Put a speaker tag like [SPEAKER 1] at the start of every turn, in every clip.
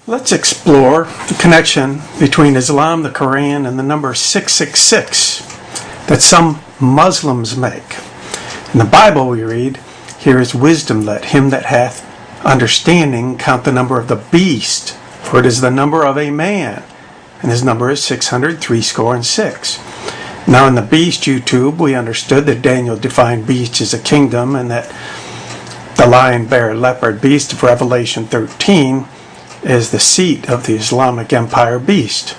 [SPEAKER 1] Let's explore the connection between Islam, the Quran, and the number 666 that some Muslims make. In the Bible we read, "Here is wisdom, let him that hath understanding count the number of the beast, for it is the number of a man, and his number is 666. Now in the beast YouTube, we understood that Daniel defined beast as a kingdom, and that the lion, bear, leopard, beast of Revelation 13 is the seat of the Islamic Empire beast.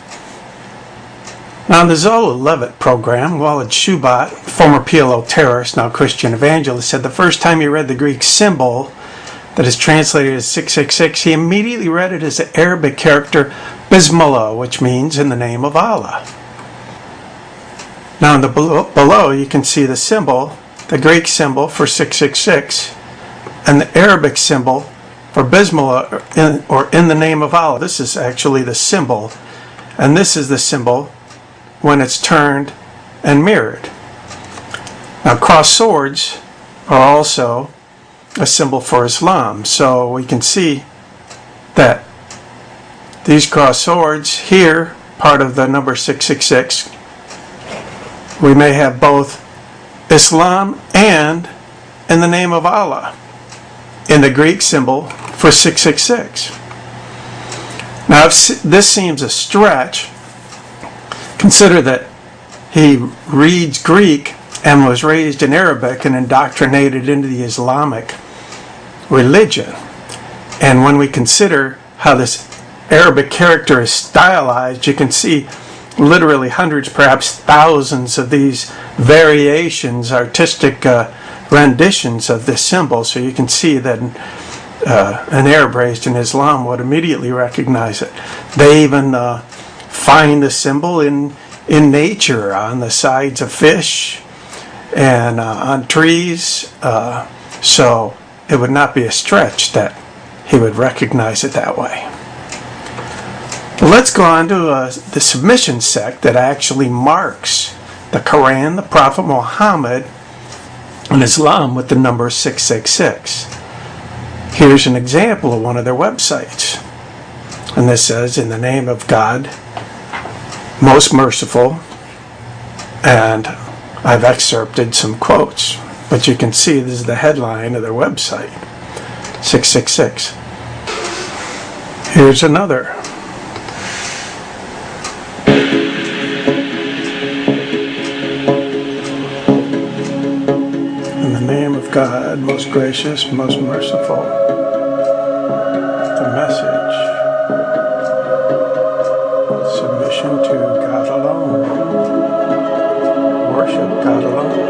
[SPEAKER 1] Now in the Zola Levitt program, Walid Shubat, former PLO terrorist, now Christian evangelist, said the first time he read the Greek symbol that is translated as 666, he immediately read it as the Arabic character Bismillah, which means in the name of Allah. Now in the below you can see the symbol, the Greek symbol for 666, and the Arabic symbol for Bismillah, or in the name of Allah. This is actually the symbol, and this is the symbol when it's turned and mirrored. Now crossed swords are also a symbol for Islam, so we can see that these crossed swords here, part of the number 666, we may have both Islam and in the name of Allah in the Greek symbol for 666. Now if this seems a stretch, consider that he reads Greek and was raised in Arabic and indoctrinated into the Islamic religion. And when we consider how this Arabic character is stylized, you can see literally hundreds, perhaps thousands of these variations, artistic renditions of this symbol. So you can see that an Arab raised in Islam would immediately recognize it. They even find the symbol in nature, on the sides of fish and on trees. So it would not be a stretch that he would recognize it that way. Well, let's go on to the submission sect that actually marks the Quran, the Prophet Mohammed, and Islam with the number 666. Here's an example of one of their websites. And this says, "In the name of God, most merciful," and I've excerpted some quotes, but you can see this is the headline of their website, 666. Here's another. "In the name of God, most gracious, most merciful." The message: submission to God alone. Worship God alone.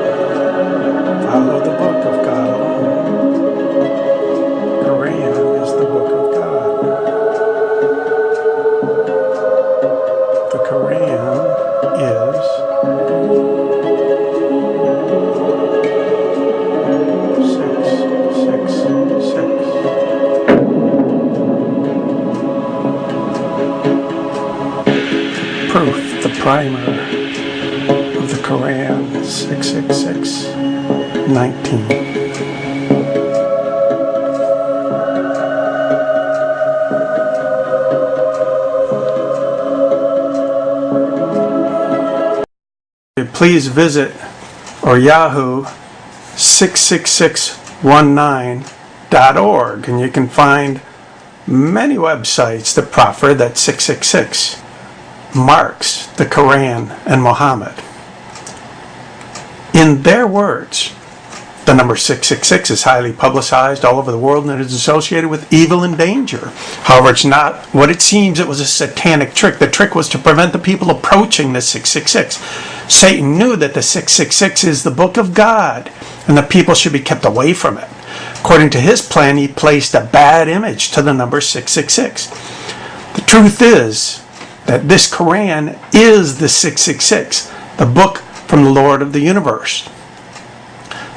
[SPEAKER 1] Follow the book of God alone. Quran is the book of God. The Quran is 666. Proof, the primer of the Quran, 666:19. Please visit or Yahoo 66619.org, and you can find many websites that proffer that 666 marks the Quran and Muhammad. In their words, the number 666 is highly publicized all over the world, and it is associated with evil and danger. However, it's not what it seems. It was a satanic trick. The trick was to prevent the people approaching the 666. Satan knew that the 666 is the book of God, and the people should be kept away from it. According to his plan, he placed a bad image to the number 666. The truth is that this Quran is the 666, the book from the Lord of the universe.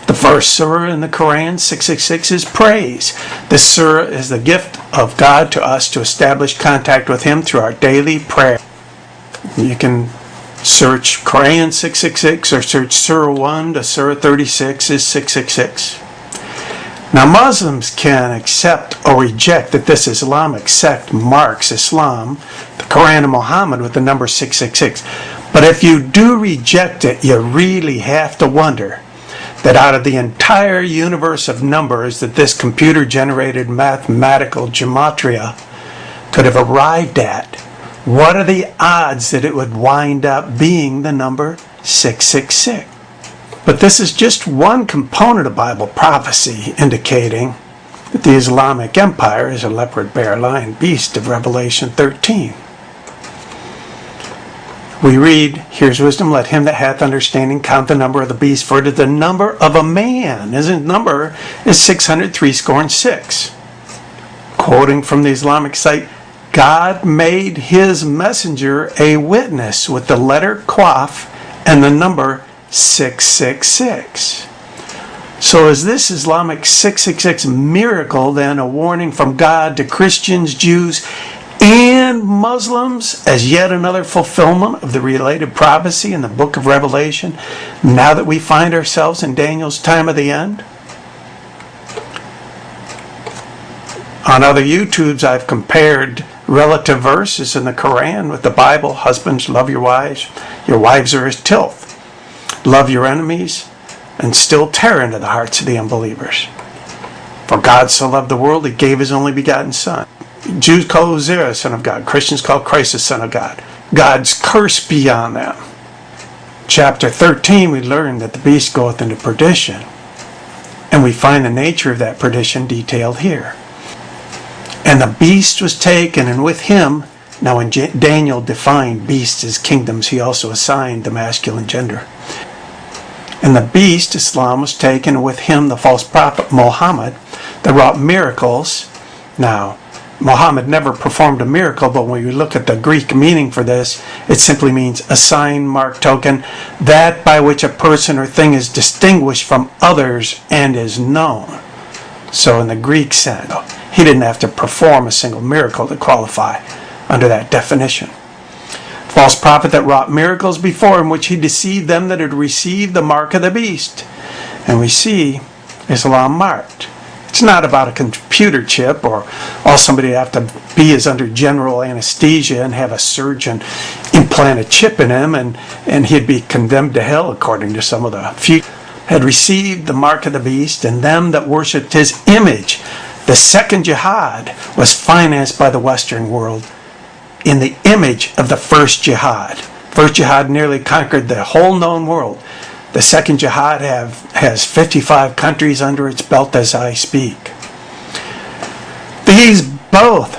[SPEAKER 1] The first surah in the Quran, 666, is praise. This surah is the gift of God to us to establish contact with Him through our daily prayer. You can search Quran 666 or search Surah 1 to Surah 36 is 666. Now, Muslims can accept or reject that this Islamic sect marks Islam, the Quran, and Mohammed with the number 666. But if you do reject it, you really have to wonder that out of the entire universe of numbers that this computer-generated mathematical gematria could have arrived at, what are the odds that it would wind up being the number 666? But this is just one component of Bible prophecy indicating that the Islamic Empire is a leopard, bear, lion, beast of Revelation 13. We read, here's wisdom, let him that hath understanding count the number of the beast, for it is the number of a man. His number is 666. Quoting from the Islamic site, God made his messenger a witness with the letter Qaf and the number 666. So is this Islamic 666 miracle then a warning from God to Christians, Jews, and Muslims as yet another fulfillment of the related prophecy in the book of Revelation now that we find ourselves in Daniel's time of the end? On other YouTubes I've compared relative verses in the Quran with the Bible. Husbands, love your wives. Your wives are as tilth. Love your enemies, and still tear into the hearts of the unbelievers. For God so loved the world, he gave his only begotten Son. Jews call Uzziah the Son of God. Christians call Christ the Son of God. God's curse be on them. Chapter 13, we learn that the beast goeth into perdition. And we find the nature of that perdition detailed here. And the beast was taken, and with him, now when Daniel defined beasts as kingdoms, he also assigned the masculine gender. And the beast, Islam, was taken, and with him the false prophet Mohammed that wrought miracles. Now, Mohammed never performed a miracle, but when we look at the Greek meaning for this, it simply means a sign, mark, token, that by which a person or thing is distinguished from others and is known. So in the Greek sense, he didn't have to perform a single miracle to qualify under that definition. False prophet that wrought miracles before him, which he deceived them that had received the mark of the beast. And we see Islam marked. It's not about a computer chip or all somebody would have to be is under general anesthesia and have a surgeon implant a chip in him and he'd be condemned to hell according to some of the few had received the mark of the beast, and them that worshipped his image. The second jihad was financed by the Western world in the image of the first jihad. First jihad nearly conquered the whole known world. The second jihad has 55 countries under its belt as I speak. These both,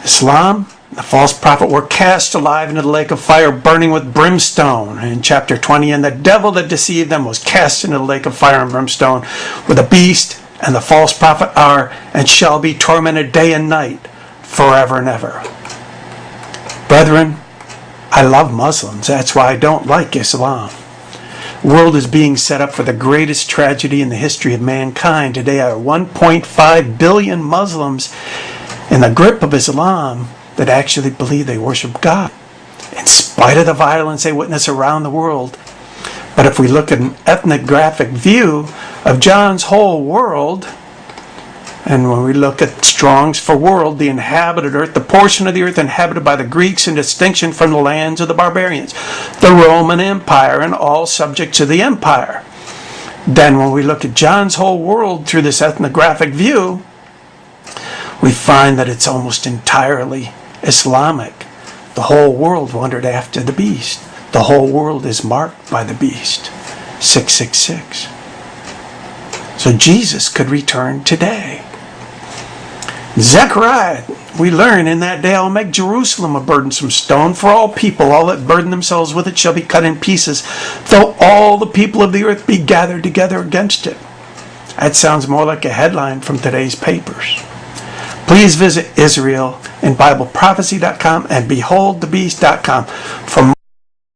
[SPEAKER 1] Islam and the false prophet, were cast alive into the lake of fire burning with brimstone. In chapter 20, and the devil that deceived them was cast into the lake of fire and brimstone, where the beast and the false prophet are and shall be tormented day and night forever and ever. Brethren, I love Muslims. That's why I don't like Islam. The world is being set up for the greatest tragedy in the history of mankind. Today are 1.5 billion Muslims in the grip of Islam that actually believe they worship God, in spite of the violence they witness around the world. But if we look at an ethnographic view of John's whole world, and when we look at Strong's for world, the inhabited earth, the portion of the earth inhabited by the Greeks in distinction from the lands of the barbarians, the Roman Empire, and all subject to the empire. Then when we look at John's whole world through this ethnographic view, we find that it's almost entirely Islamic. The whole world wandered after the beast. The whole world is marked by the beast. 666. So Jesus could return today. Zechariah, we learn, in that day I'll make Jerusalem a burdensome stone for all people. All that burden themselves with it shall be cut in pieces, though all the people of the earth be gathered together against it. That sounds more like a headline from today's papers. Please visit Israel in BibleProphecy.com and BeholdTheBeast.com for more.